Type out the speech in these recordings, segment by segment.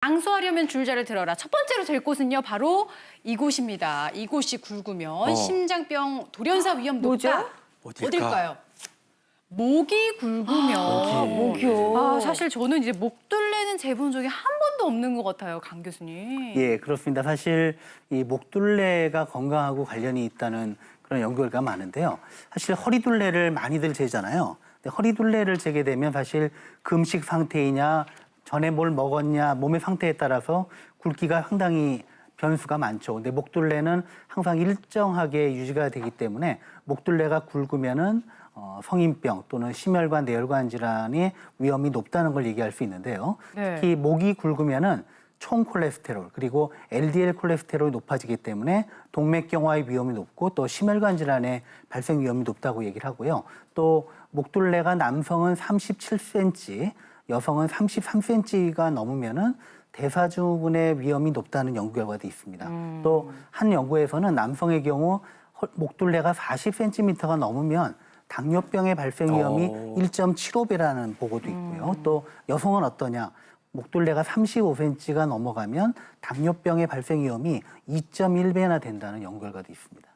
앙수하려면 줄자를 들어라. 첫 번째로 될 곳은요, 바로 이곳입니다. 이곳이 굵으면 심장병 돌연사 위험 높다. 어딜까요? 목이 굵으면. 목이요. 아, 사실 저는 이제 목둘레는 재본 적이 한 번도 없는 것 같아요, 강 교수님. 예, 그렇습니다. 사실 이 목둘레가 건강하고 관련이 있다는 그런 연구 결과가 많은데요. 사실 허리둘레를 많이들 재잖아요. 근데 허리둘레를 재게 되면 사실 금식 상태이냐, 전에 뭘 먹었냐, 몸의 상태에 따라서 굵기가 상당히 변수가 많죠. 근데 목둘레는 항상 일정하게 유지가 되기 때문에 목둘레가 굵으면은 성인병 또는 심혈관 내혈관 질환의 위험이 높다는 걸 얘기할 수 있는데요. 네. 특히 목이 굵으면은 총 콜레스테롤 그리고 LDL 콜레스테롤이 높아지기 때문에 동맥경화의 위험이 높고 또 심혈관 질환의 발생 위험이 높다고 얘기를 하고요. 또 목둘레가 남성은 37cm, 여성은 33cm가 넘으면은 대사증후군의 위험이 높다는 연구 결과도 있습니다. 또 한 연구에서는 남성의 경우 목둘레가 40cm가 넘으면 당뇨병의 발생 위험이 1.75배라는 보고도 있고요. 또 여성은 어떠냐? 목둘레가 35cm가 넘어가면 당뇨병의 발생 위험이 2.1배나 된다는 연구 결과도 있습니다.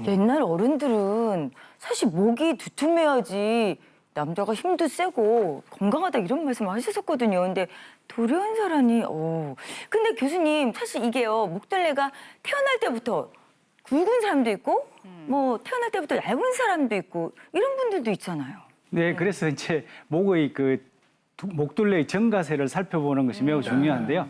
옛날 어른들은 사실 목이 두툼해야지 남자가 힘도 세고 건강하다 이런 말씀을 하셨었거든요. 근데 돌연사라니, 근데 교수님 사실 이게요, 목둘레가 태어날 때부터 굵은 사람도 있고 뭐 태어날 때부터 얇은 사람도 있고 이런 분들도 있잖아요. 네, 그래서 이제 목의 목둘레의 정가세를 살펴보는 것이 매우 중요한데요.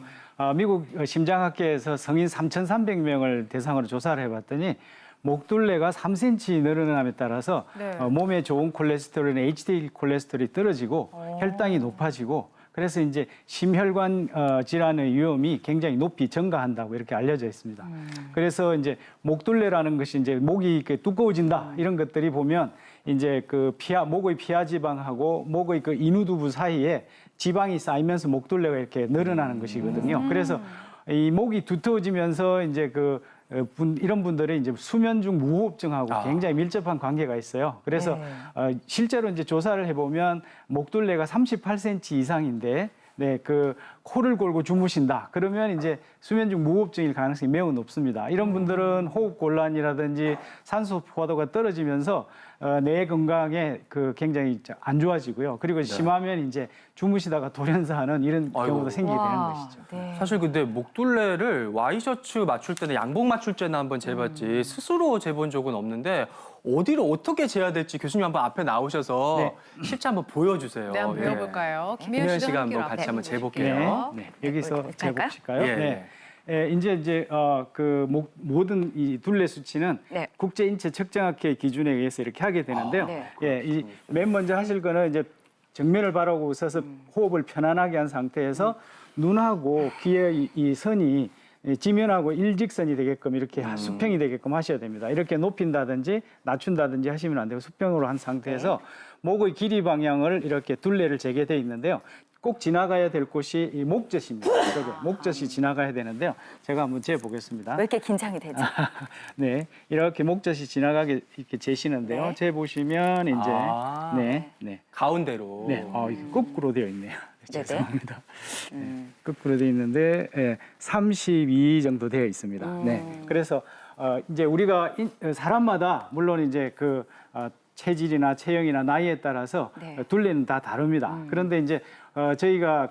미국 심장학회에서 성인 3,300명을 대상으로 조사를 해봤더니 목둘레가 3cm 늘어남에 따라서 네. 몸에 좋은 콜레스테롤인 HDL 콜레스테롤이 떨어지고 혈당이 높아지고 그래서 이제 심혈관 질환의 위험이 굉장히 높이 증가한다고 이렇게 알려져 있습니다. 그래서 이제 목둘레라는 것이 이제 목이 이렇게 두꺼워진다 이런 것들이 보면 이제 목의 피하 지방하고 목의 인후두부 사이에 지방이 쌓이면서 목둘레가 이렇게 늘어나는 것이거든요. 그래서 이 목이 두터워지면서 이제 이런 분들이 이제 수면 중 무호흡증하고 굉장히 밀접한 관계가 있어요. 그래서 실제로 이제 조사를 해보면 목둘레가 38cm 이상인데 코를 골고 주무신다. 그러면 이제 수면 중 무호흡증일 가능성이 매우 높습니다. 이런 분들은 호흡 곤란이라든지 산소 포화도가 떨어지면서 뇌 건강에 굉장히 안 좋아지고요. 그리고 심하면 이제 주무시다가 돌연사하는 이런 경우도 생기게 되는 것이죠. 네. 사실 근데 목둘레를 와이셔츠 맞출 때나 양복 맞출 때는 한번 재봤지 스스로 재본 적은 없는데 어디를 어떻게 재야 될지 교수님 한번 앞에 나오셔서 실제 한번 보여주세요. 네, 한번 예. 배워볼까요? 김혜연 씨가 한번 같이 한번 재볼게요. 여기서 재보실까요? 예. 이제 모든 이 둘레 수치는 네. 국제 인체 측정학회 기준에 의해서 이렇게 하게 되는데요. 네. 맨 먼저 하실 거는 이제 정면을 바라보고 서서 호흡을 편안하게 한 상태에서 눈하고 귀의 이 선이 지면하고 일직선이 되게끔 이렇게 수평이 되게끔 하셔야 됩니다. 이렇게 높인다든지 낮춘다든지 하시면 안 되고 수평으로 한 상태에서 목의 길이 방향을 이렇게 둘레를 재게 돼 있는데요. 꼭 지나가야 될 곳이 이 목젖입니다. 목젖이 지나가야 되는데요. 제가 한번 재보겠습니다. 왜 이렇게 긴장이 되죠? 네, 이렇게 목젖이 지나가게 이렇게 재시는데요. 네. 재보시면 이제 가운데로. 이게 거꾸로 되어 있네요. 네네. 죄송합니다. 거꾸로 되어 있는데 32 정도 되어 있습니다. 그래서 이제 우리가 사람마다 물론 이제 체질이나 체형이나 나이에 따라서 둘레는 다 다릅니다. 그런데 이제 저희가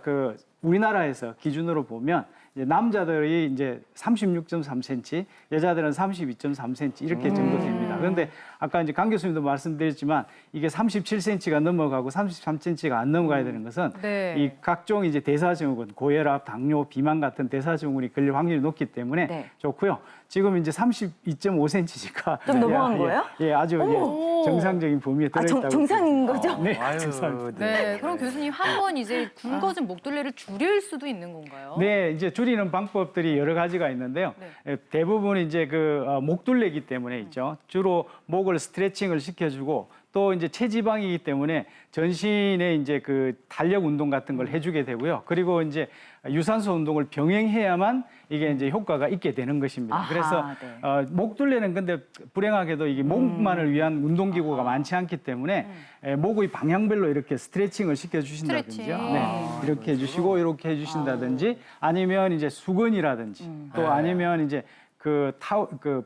우리나라에서 기준으로 보면 이제 남자들이 이제 36.3cm, 여자들은 32.3cm 이렇게 정도 됩니다. 그런데 아까 이제 강 교수님도 말씀드렸지만 이게 37cm가 넘어가고 33cm가 안 넘어가야 되는 것은 이 각종 이제 대사증후군, 고혈압, 당뇨, 비만 같은 대사증후군이 걸릴 확률이 높기 때문에 좋고요. 지금 이제 32.5cm가 좀 넘어간 거예요? 예, 아주 정상적인 범위에 들어있다고. 정상인 거죠? 네, 아유, 정상입니다. 네, 그럼 교수님 한 번 이제 굵어진 목둘레를 줄일 수도 있는 건가요? 네, 이제 줄이는 방법들이 여러 가지가 있는데요. 대부분 이제 목둘레이기 때문에 있죠. 주로 목을 스트레칭을 시켜주고 또 이제 체지방이기 때문에 전신에 이제 그 탄력 운동 같은 걸 해주게 되고요. 그리고 이제 유산소 운동을 병행해야만 이게 이제 효과가 있게 되는 것입니다. 아하, 그래서 네. 목둘레는 근데 불행하게도 이게 목만을 위한 운동기구가 많지 않기 때문에 목의 방향별로 이렇게 스트레칭을 시켜주신다든지요. 스트레칭. 네, 이렇게 해주시고 이렇게 해주신다든지 아니면 이제 수건이라든지 또 아니면 이제 그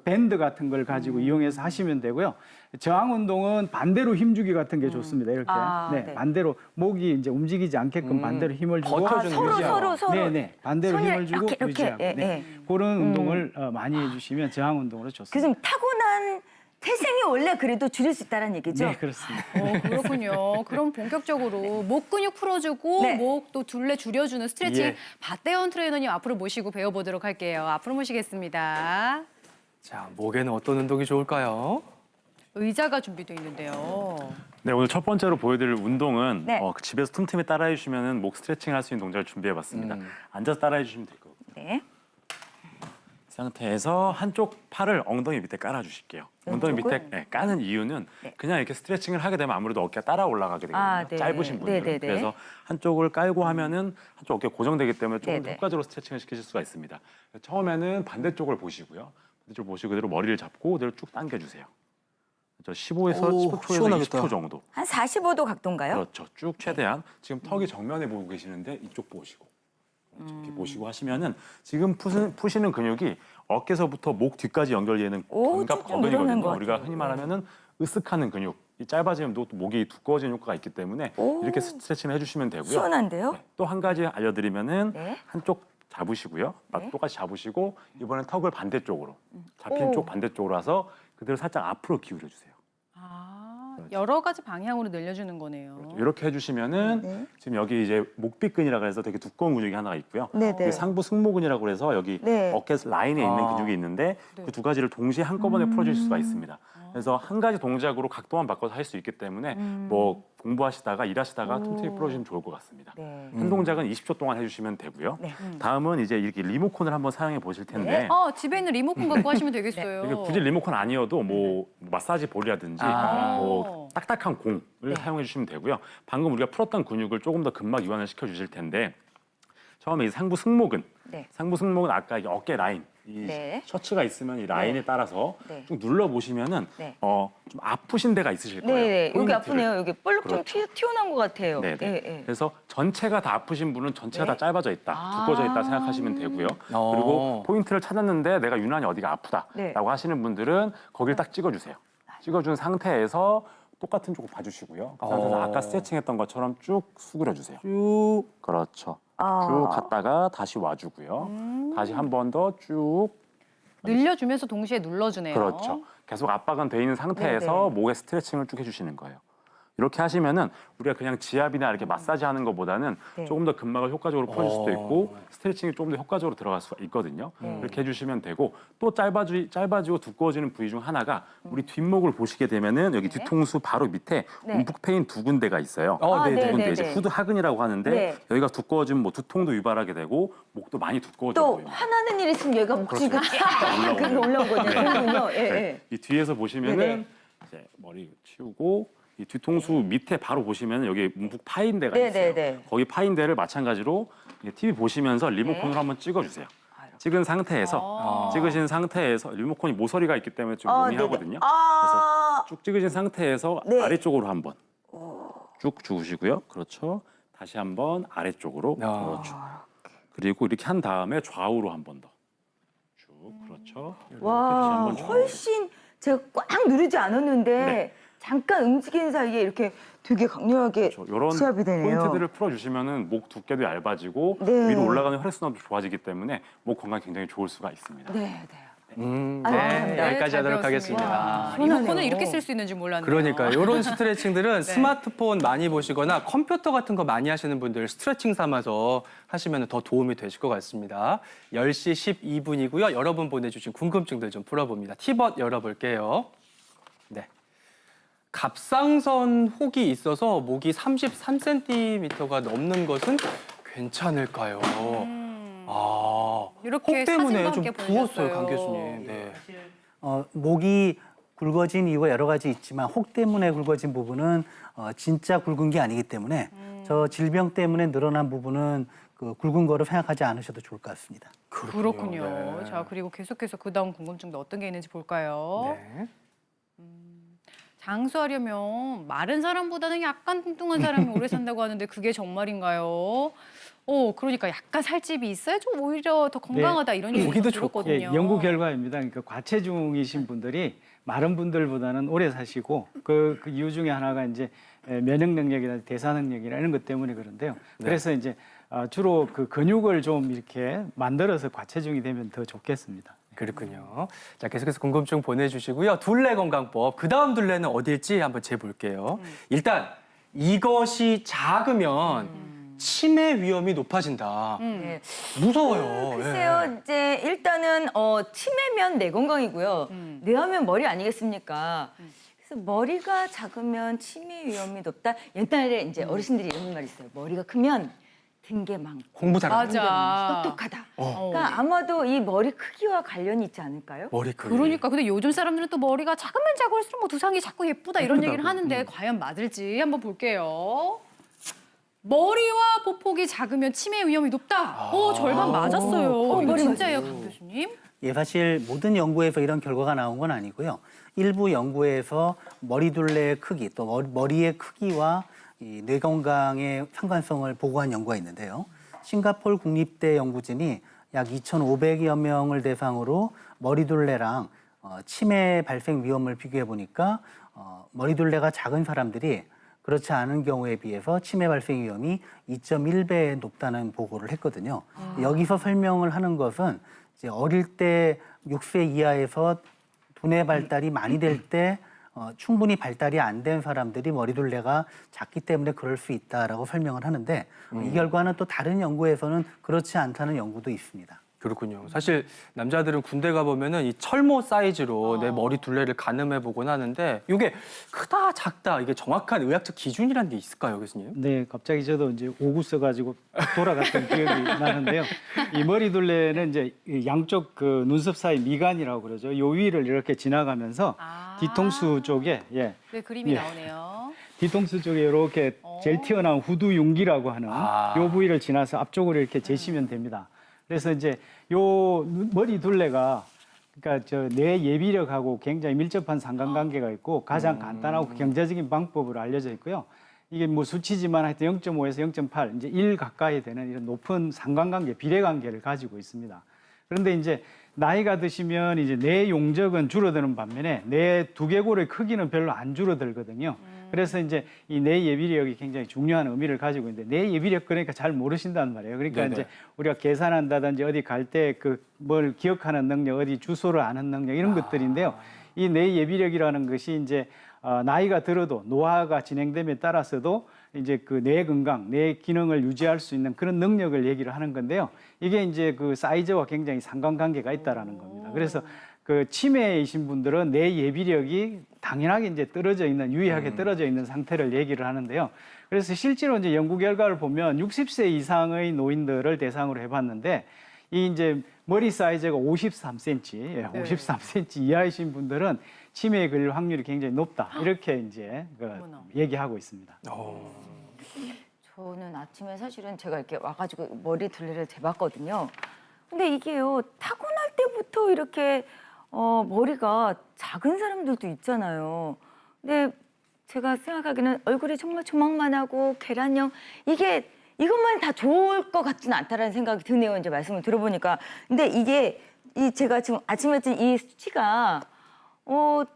밴드 같은 걸 가지고 이용해서 하시면 되고요. 저항 운동은 반대로 힘주기 같은 게 좋습니다. 이렇게 네. 반대로 목이 이제 움직이지 않게끔 반대로 힘을 주고 버텨주는 서로 네네 반대로 손을 힘을 주고 이렇게, 유지하고 예, 네. 예. 그런 운동을 많이 해주시면 저항 운동으로 좋습니다. 그래서 타고난 태생이 원래 그래도 줄일 수 있다는 얘기죠? 네 그렇습니다. 그렇군요. 그럼 본격적으로 목 근육 풀어주고 네. 목 또 둘레 줄여주는 스트레칭 예. 박대원 트레이너님 앞으로 모시고 배워보도록 할게요. 앞으로 모시겠습니다. 자, 목에는 어떤 운동이 좋을까요? 의자가 준비되어 있는데요. 네, 오늘 첫 번째로 보여드릴 운동은 네. 그 집에서 틈틈이 따라해 주시면 목 스트레칭 할 수 있는 동작을 준비해봤습니다. 앉아서 따라해 주시면 될 거고요. 네. 이 상태에서 한쪽 팔을 엉덩이 밑에 깔아주실게요. 엉덩이 왼쪽을? 밑에 까는 이유는 네. 그냥 이렇게 스트레칭을 하게 되면 아무래도 어깨가 따라 올라가게 되거든요. 아, 네. 짧으신 분들은. 네, 네, 네. 그래서 한쪽을 깔고 하면은 한쪽 어깨가 고정되기 때문에 조금 네, 더 네. 효과적으로 스트레칭을 시키실 수가 있습니다. 처음에는 반대쪽을 보시고요. 반대쪽 보시고 그대로 머리를 잡고 그대로 쭉 당겨주세요. 그렇죠. 15에서 오, 10초에서 시원하겠다. 20초 정도. 한 45도 각도인가요? 그렇죠. 쭉 최대한 지금 턱이 정면에 보고 계시는데 이쪽 보시고 이렇게 보시고 하시면은 지금 푸시는 근육이 어깨서부터 목 뒤까지 연결되는 오, 견갑 쭉쭉 늘어난 거근이거든요. 것 우리가 같아요. 흔히 말하면은 으쓱하는 근육. 이 짧아지면 또 목이 두꺼워지는 효과가 있기 때문에 오. 이렇게 스트레칭을 해주시면 되고요. 시원한데요? 또 한 가지 알려드리면은 네. 한쪽 잡으시고요. 네. 똑같이 잡으시고 이번엔 턱을 반대쪽으로 잡힌 오. 쪽 반대쪽으로 와서 그대로 살짝 앞으로 기울여 주세요. 여러 가지 방향으로 늘려주는 거네요. 이렇게 해주시면은 네. 지금 여기 이제 목비근이라고 해서 되게 두꺼운 근육이 하나가 있고요. 네, 네. 여기 상부 승모근이라고 해서 여기 네. 어깨 라인에 있는 근육이 있는데 그 두 가지를 동시에 한꺼번에 풀어줄 수가 있습니다. 그래서 한 가지 동작으로 각도만 바꿔서 할 수 있기 때문에 뭐 공부하시다가 일하시다가 틈틈이 풀어주시면 좋을 것 같습니다. 네. 한 동작은 20초 동안 해주시면 되고요. 네. 다음은 이제 이렇게 리모컨을 한번 사용해 보실 텐데 집에 있는 리모컨 갖고 하시면 되겠어요. 이게 굳이 리모컨 아니어도 뭐 마사지 볼이라든지 아. 뭐 딱딱한 공을 사용해 주시면 되고요. 방금 우리가 풀었던 근육을 조금 더 근막 이완을 시켜 주실 텐데 처음에 이 상부 승모근, 네. 상부 승모근 아까 이 어깨 라인, 이 네. 셔츠가 있으면 이 라인에 네. 따라서 네. 쭉 눌러 보시면은 네. 좀 아프신 데가 있으실 거예요. 네, 여기 포인트를. 아프네요. 여기 볼록 좀 그렇죠. 튀어나온 것 같아요. 네, 네. 예, 예. 그래서 전체가 다 아프신 분은 전체가 네. 다 짧아져 있다, 두꺼워져 있다 생각하시면 되고요. 그리고 포인트를 찾았는데 내가 유난히 어디가 아프다라고 네. 하시는 분들은 거기를 딱 찍어주세요. 찍어준 상태에서 똑같은 쪽을 봐주시고요. 그 상태에서 아까 스트레칭했던 것처럼 쭉 수그려주세요. 쭉 그렇죠. 쭉 갔다가 다시 와주고요. 다시 한 번 더 쭉 늘려주면서 동시에 눌러주네요. 그렇죠. 계속 압박은 돼 있는 상태에서 네네. 목에 스트레칭을 쭉 해주시는 거예요. 이렇게 하시면은 우리가 그냥 지압이나 이렇게 마사지 하는 것보다는 네. 조금 더 근막을 효과적으로 풀어줄 수도 있고 스트레칭이 조금 더 효과적으로 들어갈 수가 있거든요. 이렇게 해주시면 되고 또 짧아지고 두꺼워지는 부위 중 하나가 우리 뒷목을 보시게 되면은 여기 뒤통수 바로 밑에 네. 움푹 패인 두 군데가 있어요. 아, 두 네, 군데 네, 이제 네. 후드 하근이라고 하는데 네. 여기가 두꺼워지면 뭐 두통도 유발하게 되고 목도 많이 두꺼워져 또 보여요. 화나는 일 있으면 얘가 목지가 올라오는 그게 올라온 거네요. 그렇군요. 예, 네. 예. 이 뒤에서 보시면은 네네. 이제 머리 치우고 이 뒤통수 밑에 바로 보시면 여기 움푹 파인 데가 네, 있어요. 네, 네. 거기 파인 데를 마찬가지로 TV 보시면서 리모컨으로 한번 찍어주세요. 찍은 상태에서 찍으신 상태에서 리모컨이 모서리가 있기 때문에 좀 용이하거든요. 그래서 쭉 찍으신 상태에서 네. 아래쪽으로 한번 쭉 주우시고요. 그렇죠. 다시 한번 아래쪽으로 그렇죠. 그리고 이렇게 한 다음에 좌우로 한 번 더. 쭉 그렇죠. 이렇게 다시 와, 한번 좌우로. 훨씬 제가 꽉 누르지 않았는데 네. 잠깐 움직이는 사이에 이렇게 되게 강렬하게 이런 시합이 되네요. 포인트들을 풀어주시면은 목 두께도 얇아지고 네. 위로 올라가는 혈액순환도 좋아지기 때문에 목 건강 이 굉장히 좋을 수가 있습니다. 네, 네. 네, 감사합니다. 여기까지 잘 하도록 배웠습니다. 하겠습니다. 리모컨을 시원하네요. 이렇게 쓸 수 있는지 몰랐네요. 그러니까 이런 스트레칭들은 스마트폰 많이 보시거나 컴퓨터 같은 거 많이 하시는 분들 스트레칭 삼아서 하시면 더 도움이 되실 것 같습니다. 10시 12분이고요. 여러분 보내주신 궁금증들 좀 풀어봅니다. 티벗 열어볼게요. 네. 갑상선 혹이 있어서 목이 33cm가 넘는 것은 괜찮을까요? 이렇게 혹 때문에 사진과 좀 함께 부었어요, 보내주셨어요. 강 교수님. 네. 목이 굵어진 이유가 여러 가지 있지만 혹 때문에 굵어진 부분은 진짜 굵은 게 아니기 때문에 저 질병 때문에 늘어난 부분은 그 굵은 거로 생각하지 않으셔도 좋을 것 같습니다. 그렇군요. 네. 자, 그리고 계속해서 그 다음 궁금증도 어떤 게 있는지 볼까요? 네. 장수하려면 마른 사람보다는 약간 뚱뚱한 사람이 오래 산다고 하는데 그게 정말인가요? 그러니까 약간 살집이 있어야 좀 오히려 더 건강하다 이런 얘기도 보기도 들었거든요. 예, 연구 결과입니다. 그러니까 과체중이신 분들이 마른 분들보다는 오래 사시고 그 이유 중에 하나가 이제 면역 능력이나 대사 능력이나 이런 것 때문에 그런데요. 그래서 이제 주로 그 근육을 좀 이렇게 만들어서 과체중이 되면 더 좋겠습니다. 그렇군요. 자, 계속해서 궁금증 보내주시고요. 둘레 건강법, 그 다음 둘레는 어딜지 한번 재볼게요. 일단 이것이 작으면 치매 위험이 높아진다. 네. 무서워요. 글쎄요, 이제 일단은 치매면 뇌 건강이고요. 뇌하면 머리 아니겠습니까? 그래서 머리가 작으면 치매 위험이 높다. 옛날에 이제 어르신들이 이런 말 있어요. 머리가 크면 등게 많고 공부 잘하는 맞아. 등게 많고 똑똑하다. 그러니까 아마도 이 머리 크기와 관련이 있지 않을까요? 머리 크기. 그러니까 근데 요즘 사람들은 또 머리가 작으면 작을수록 뭐 두상이 자꾸 예쁘다 이런 얘기를 예쁘다고. 하는데 과연 맞을지 한번 볼게요. 머리와 보폭이 작으면 치매 위험이 높다. 절반 맞았어요. 이거 머리 진짜예요, 강 교수님? 예, 사실 모든 연구에서 이런 결과가 나온 건 아니고요. 일부 연구에서 머리둘레의 크기 또 머리의 크기와 이 뇌 건강의 상관성을 보고한 연구가 있는데요. 싱가포르 국립대 연구진이 약 2,500여 명을 대상으로 머리둘레랑 치매 발생 위험을 비교해 보니까 머리둘레가 작은 사람들이 그렇지 않은 경우에 비해서 치매 발생 위험이 2.1배 높다는 보고를 했거든요. 여기서 설명을 하는 것은 이제 어릴 때 6세 이하에서 두뇌 발달이 많이 될 때 충분히 발달이 안 된 사람들이 머리둘레가 작기 때문에 그럴 수 있다라고 설명을 하는데 이 결과는 또 다른 연구에서는 그렇지 않다는 연구도 있습니다. 그렇군요. 사실 남자들은 군대 가보면은 이 철모 사이즈로 내 머리 둘레를 가늠해 보곤 하는데 이게 크다 작다 이게 정확한 의학적 기준이라는 게 있을까요, 교수님? 네, 갑자기 저도 이제 오구 써가지고 돌아갔던 기억이 나는데요. 이 머리둘레는 이제 이 양쪽 그 눈썹 사이 미간이라고 그러죠. 요 위를 이렇게 지나가면서 뒤통수 쪽에 네, 그림이 예. 나오네요. 뒤통수 쪽에 이렇게 제일 튀어나온 후두윤기라고 하는 요 부위를 지나서 앞쪽으로 이렇게 재시면 됩니다. 그래서 이제 요 머리 둘레가 그러니까 저 뇌 예비력하고 굉장히 밀접한 상관관계가 있고 가장 간단하고 경제적인 방법으로 알려져 있고요. 이게 뭐 수치지만 하여튼 0.5에서 0.8 이제 1 가까이 되는 이런 높은 상관관계, 비례관계를 가지고 있습니다. 그런데 이제 나이가 드시면 이제 뇌 용적은 줄어드는 반면에 뇌 두개골의 크기는 별로 안 줄어들거든요. 그래서 이제 이 뇌 예비력이 굉장히 중요한 의미를 가지고 있는데 뇌 예비력 그러니까 잘 모르신단 말이에요. 그러니까 네네. 이제 우리가 계산한다든지 어디 갈 때 그 뭘 기억하는 능력, 어디 주소를 아는 능력 이런 것들인데요. 이 뇌 예비력이라는 것이 이제 나이가 들어도 노화가 진행됨에 따라서도 이제 그 뇌 건강, 뇌 기능을 유지할 수 있는 그런 능력을 얘기를 하는 건데요. 이게 이제 그 사이즈와 굉장히 상관관계가 있다라는 겁니다. 그래서 그 치매이신 분들은 뇌 예비력이 당연하게 이제 떨어져 있는 유의하게 떨어져 있는 상태를 얘기를 하는데요. 그래서 실제로 이제 연구 결과를 보면 60세 이상의 노인들을 대상으로 해봤는데 이 이제 머리 사이즈가 53cm, 53cm 이하이신 분들은 치매에 걸릴 확률이 굉장히 높다. 이렇게 이제 얘기하고 있습니다. 저는 아침에 사실은 제가 이렇게 와가지고 머리 둘레를 재봤거든요. 근데 이게요, 타고날 때부터 이렇게 머리가 작은 사람들도 있잖아요. 근데 제가 생각하기에는 얼굴이 정말 조망만하고 계란형 이것만 다 좋을 것 같지는 않다라는 생각이 드네요. 이제 말씀을 들어보니까. 근데 이게 제가 지금 아침에 뜬 이 수치가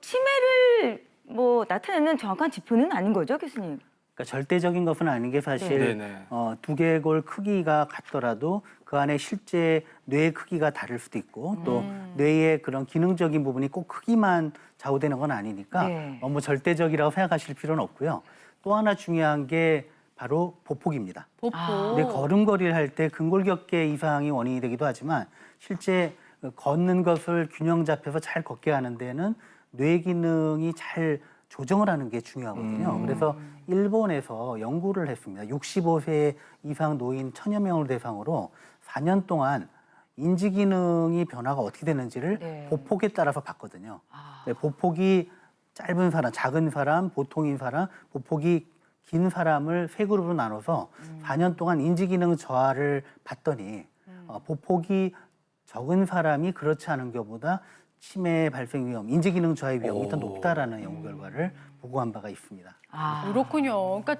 치매를 뭐 나타내는 정확한 지표는 아닌 거죠, 교수님? 그러니까 절대적인 것은 아닌 게 사실 네네. 두개골 크기가 같더라도 그 안에 실제 뇌의 크기가 다를 수도 있고 또 뇌의 그런 기능적인 부분이 꼭 크기만 좌우되는 건 아니니까 네. 너무 절대적이라고 생각하실 필요는 없고요. 또 하나 중요한 게 바로 보폭입니다. 보폭. 근데 걸음걸이를 할 때 근골격계 이상이 원인이 되기도 하지만 실제 걷는 것을 균형 잡혀서 잘 걷게 하는 데는 뇌 기능이 잘 조정을 하는 게 중요하거든요. 그래서 일본에서 연구를 했습니다. 65세 이상 노인 1000여 명을 대상으로 4년 동안 인지 기능이 변화가 어떻게 되는지를 네. 보폭에 따라서 봤거든요. 네, 보폭이 짧은 사람, 작은 사람, 보통인 사람, 보폭이 긴 사람을 세 그룹으로 나눠서 4년 동안 인지기능 저하를 봤더니 보폭이 적은 사람이 그렇지 않은 경우보다 치매 발생 위험, 인지기능 저하의 위험이 더 높다라는 연구 결과를 보고한 바가 있습니다. 그렇군요. 그러니까